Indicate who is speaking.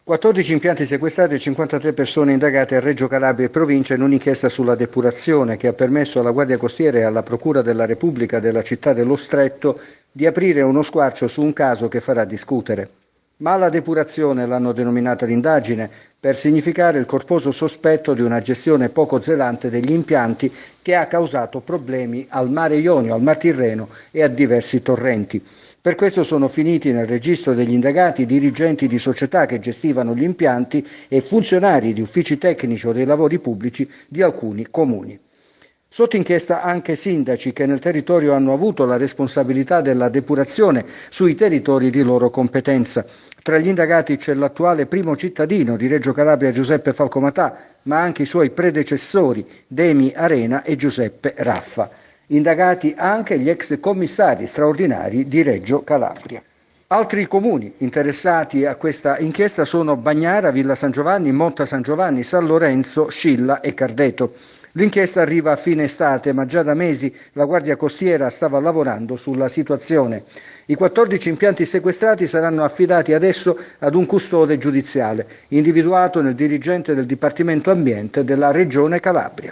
Speaker 1: 14 impianti sequestrati e 53 persone indagate a Reggio Calabria e provincia in un'inchiesta sulla depurazione che ha permesso alla Guardia Costiera e alla Procura della Repubblica della città dello Stretto di aprire uno squarcio su un caso che farà discutere. Mala depurazione l'hanno denominata l'indagine, per significare il corposo sospetto di una gestione poco zelante degli impianti che ha causato problemi al Mare Ionio, al Mar Tirreno e a diversi torrenti. Per questo sono finiti nel registro degli indagati dirigenti di società che gestivano gli impianti e funzionari di uffici tecnici o dei lavori pubblici di alcuni comuni. Sotto inchiesta anche sindaci che nel territorio hanno avuto la responsabilità della depurazione sui territori di loro competenza. Tra gli indagati c'è l'attuale primo cittadino di Reggio Calabria Giuseppe Falcomatà, ma anche i suoi predecessori Demi Arena e Giuseppe Raffa. Indagati anche gli ex commissari straordinari di Reggio Calabria. Altri comuni interessati a questa inchiesta sono Bagnara, Villa San Giovanni, Motta San Giovanni, San Lorenzo, Scilla e Cardeto. L'inchiesta arriva a fine estate, ma già da mesi la Guardia Costiera stava lavorando sulla situazione. I 14 impianti sequestrati saranno affidati adesso ad un custode giudiziale, individuato nel dirigente del Dipartimento Ambiente della Regione Calabria.